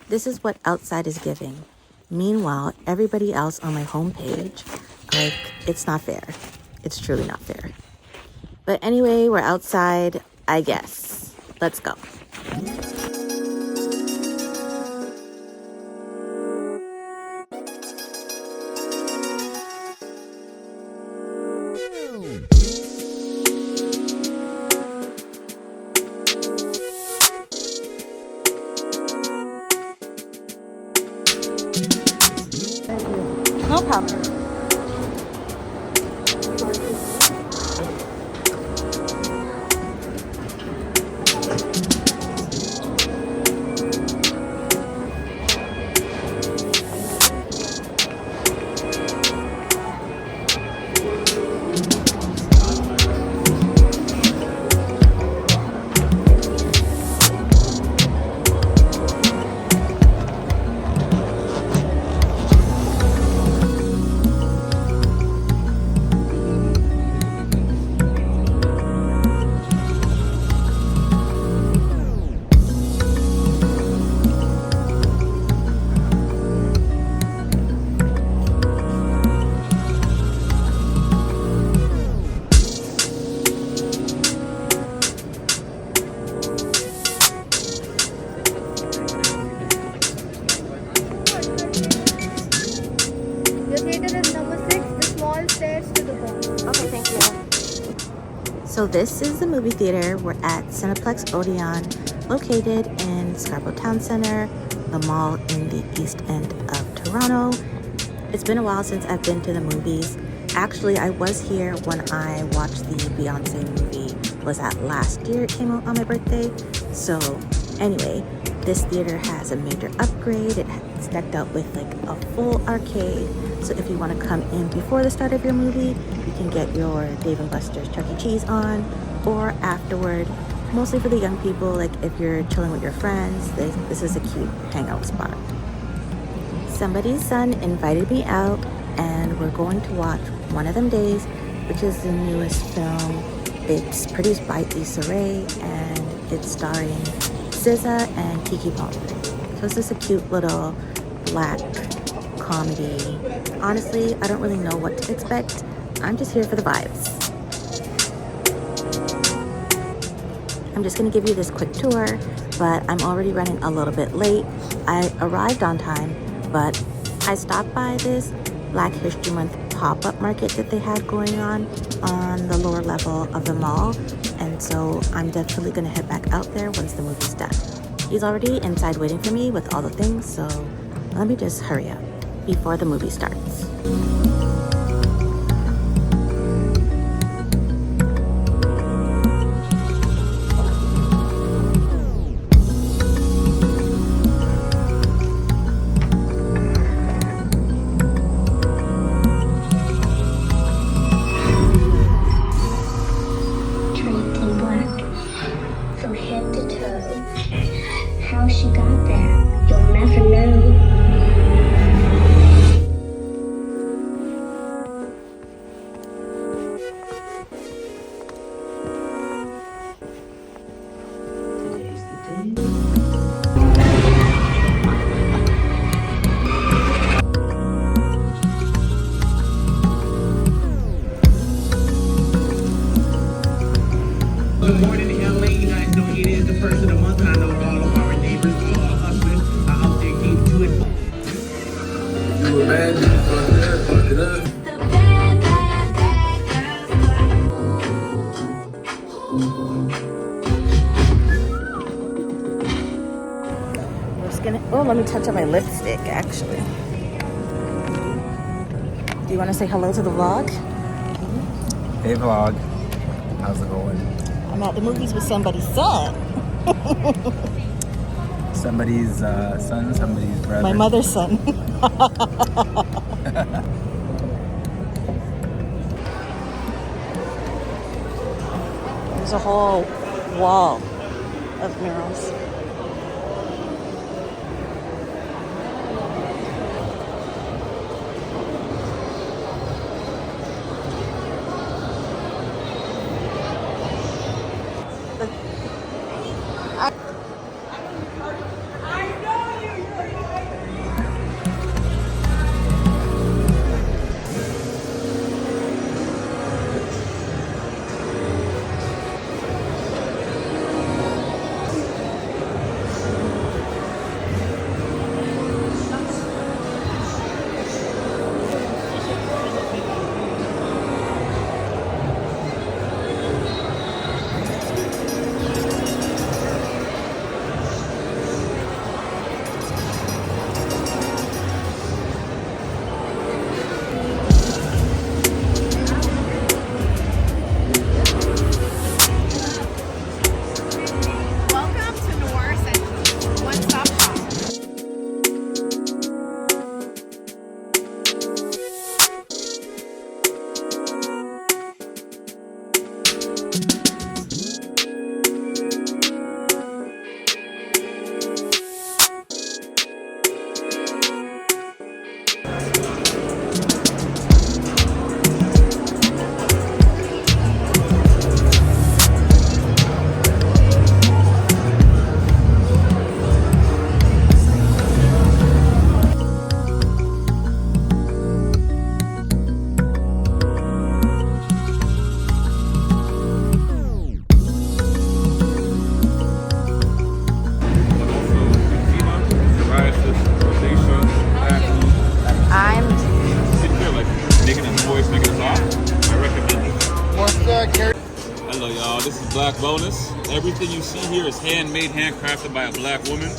This is what outside is giving. Meanwhile, everybody else on my homepage, like, it's not fair. It's truly not fair. But anyway, we're outside, I guess. Let's go. No problem. So this is the movie theater. We're at Cineplex Odeon, located in Scarborough Town Center, the mall in the east end of Toronto. It's been a while since I've been to the movies. Actually, I was here when I watched the Beyonce movie. Was that last year? It came out on my birthday. So anyway, this theater has a major upgrade. It's decked out with like a full arcade. So if you want to come in before the start of your movie, you can get your Dave & Buster's Chuck E. Cheese on, or afterward. Mostly for the young people, like if you're chilling with your friends, this is a cute hangout spot. Somebody's son invited me out, and we're going to watch One of Them Days, which is the newest film. It's produced by Issa Rae, and it's starring Sza and Keke Palmer. So it's just a cute little black comedy. Honestly, I don't really know what to expect. I'm just here for the vibes. I'm just gonna give you this quick tour, but I'm already running a little bit late. I arrived on time, but I stopped by this Black History Month pop-up market that they had going on the lower level of the mall, and so I'm definitely gonna head back out there once the movie's done. He's already inside waiting for me with all the things, so let me just hurry up before the movie starts. She got there, you'll never know. Good morning, LA. You guys know it is the first of the month. I know all of our neighbors are hustling. I out there getting to it. You a bad bitch, fuck that, fuck it up. We're just gonna, oh, let me touch up my lipstick, actually. Do you want to say hello to the vlog? Hey vlog, how's it going? I'm at the movies with somebody's son. Somebody's son, somebody's brother. My mother's son. There's a whole wall of murals. Hello, y'all. This is Black Bonus. Everything you see here is handmade, handcrafted by a black woman.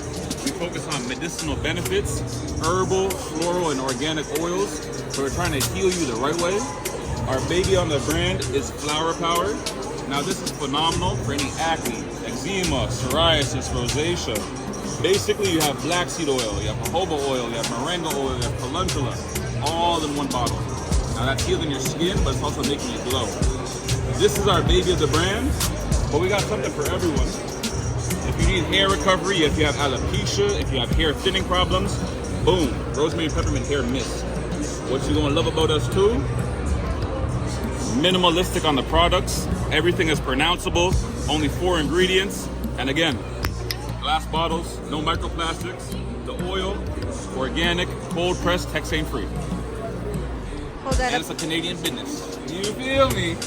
We focus on medicinal benefits, herbal, floral, and organic oils. So we're trying to heal you the right way. Our baby on the brand is Flower Power. Now, this is phenomenal for any acne, eczema, psoriasis, rosacea. Basically, you have black seed oil, you have jojoba oil, you have moringa oil, you have calendula, all in one bottle. Now, that's healing your skin, but it's also making you glow. This is our baby of the brand, but we got something for everyone. If you need hair recovery, if you have alopecia, if you have hair thinning problems, boom, rosemary and peppermint hair mist. What you're gonna love about us too, minimalistic on the products, everything is pronounceable, only 4 ingredients, and again, glass bottles, no microplastics, the oil, organic, cold pressed, texane free. Hold that And up. it's a Canadian business. You feel me?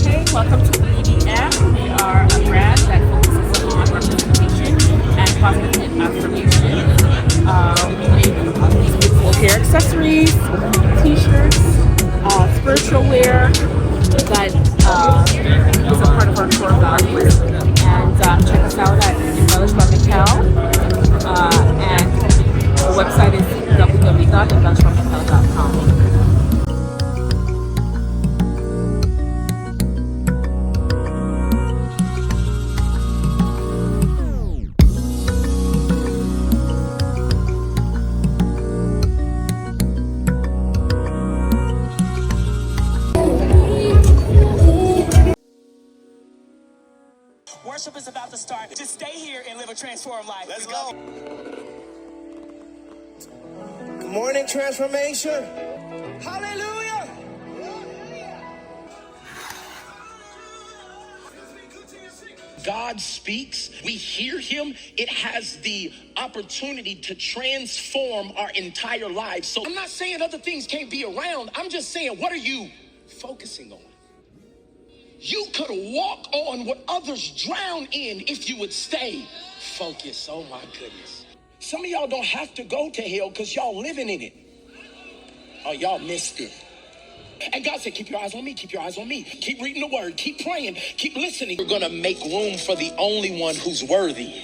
Hey, welcome to EDF. We are a brand that focuses on representation and positive affirmation. We make these beautiful hair accessories, t-shirts, spiritual wear that is a part of our core values. And check us out at Embellish by Mikkel. And our website is www.embellishbymikkel.com. Worship is about to start. Just stay here and live a transformed life. Let's go. Good morning, transformation. Hallelujah. God speaks, we hear him, it has the opportunity to transform our entire lives. So I'm not saying other things can't be around. I'm just saying, what are you focusing on? You could walk on what others drown in if you would stay focused. Oh my goodness. Some of y'all don't have to go to hell because y'all living in it. Oh, y'all missed it. And God said, keep your eyes on me, keep your eyes on me. Keep reading the word, keep praying, keep listening. We're going to make room for the only one who's worthy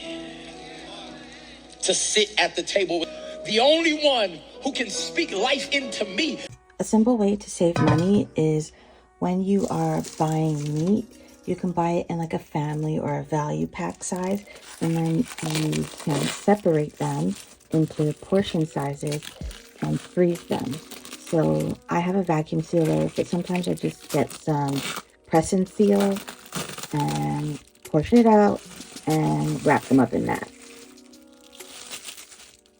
to sit at the table with the only one who can speak life into me. A simple way to save money is when you are buying meat, you can buy it in like a family or a value pack size, and then you can separate them into portion sizes and freeze them. So I have a vacuum sealer, but sometimes I just get some press and seal and portion it out and wrap them up in that.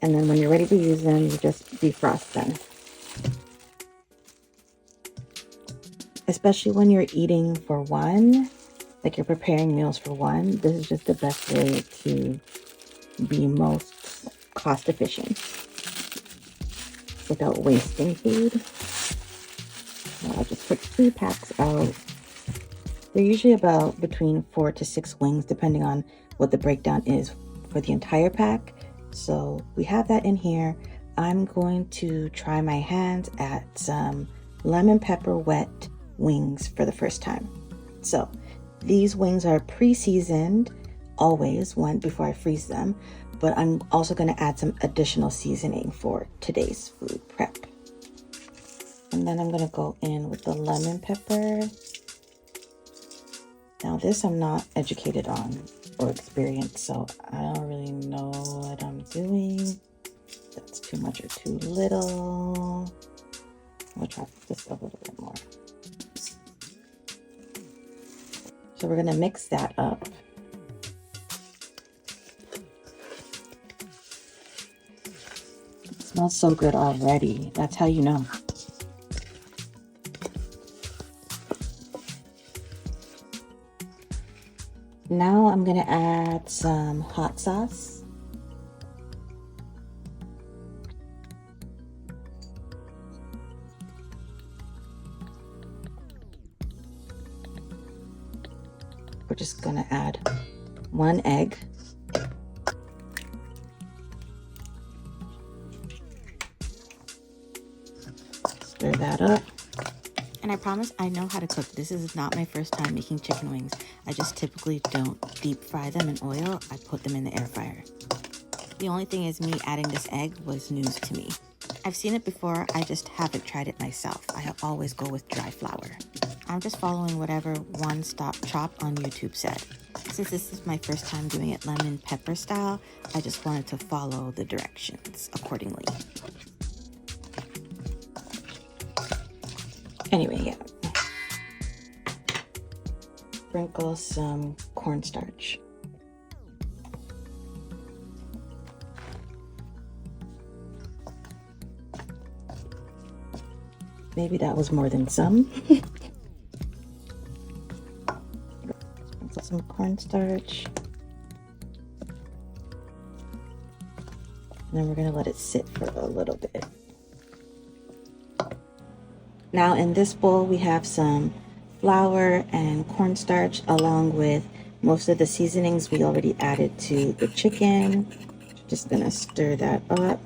And then when you're ready to use them, you just defrost them. Especially when you're eating for one, like you're preparing meals for one, this is just the best way to be most cost efficient without wasting food. So I'll just put 3 packs out They're usually about between 4 to 6 wings, depending on what the breakdown is for the entire pack. So we have that in here. I'm going to try my hand at some lemon pepper wet wings for the first time. So these wings are pre-seasoned always before I freeze them, but I'm also going to add some additional seasoning for today's food prep. And then I'm going to go in with the lemon pepper. Now this I'm not educated on or experienced, so I don't really know what I'm doing. That's too much or too little. I'll try this a little bit more. So we're gonna mix that up. It smells so good already. That's how you know. Now I'm gonna add some hot sauce. We're just gonna add 1 egg. Stir that up. And I promise I know how to cook. This is not my first time making chicken wings. I just typically don't deep fry them in oil. I put them in the air fryer. The only thing is me adding this egg was news to me. I've seen it before, I just haven't tried it myself. I always go with dry flour. I'm just following whatever One Stop Chop on YouTube said. Since this is my first time doing it lemon pepper style, I just wanted to follow the directions accordingly. Anyway, yeah. Sprinkle some cornstarch. Maybe that was more than some. Sprinkle some cornstarch. And then we're gonna let it sit for a little bit. Now in this bowl, we have some flour and cornstarch along with most of the seasonings we already added to the chicken. Just gonna stir that up.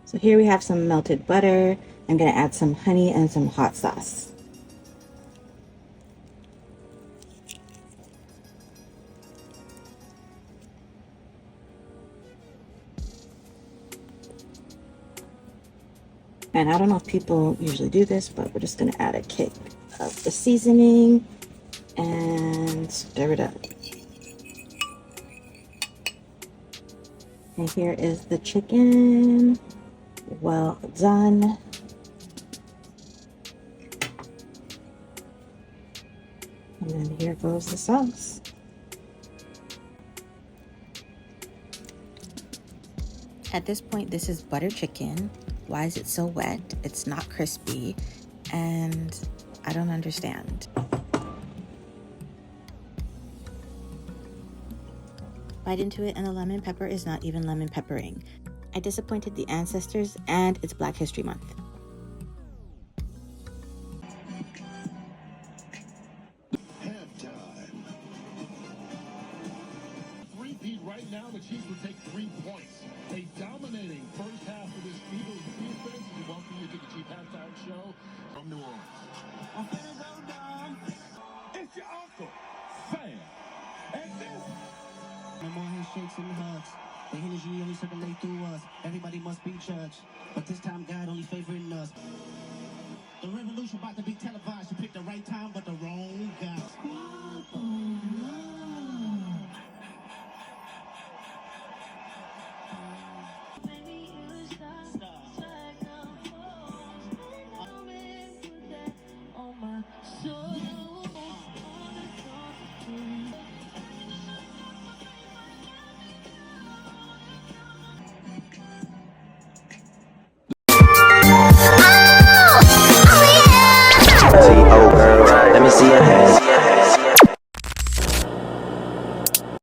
So here we have some melted butter. I'm gonna add some honey and some hot sauce. And I don't know if people usually do this, but we're just gonna add a kick of the seasoning and stir it up. And here is the chicken. Well done. And then here goes the sauce. At this point, this is butter chicken. Why is it so wet? It's not crispy, and I don't understand. Bite into it, and the lemon pepper is not even lemon peppering. I disappointed the ancestors, and it's Black History Month. Halftime. Repeat right now, the Chiefs would take 3 points. A dominating first half of this Eagles defense. We welcome you to the Chief Halftime Show from New Orleans. I'm finna go down. It's your uncle, Sam. And this. No more handshakes and hugs. The energy only circulate through us. Everybody must be judged. But this time, God only favoring us. The revolution about to be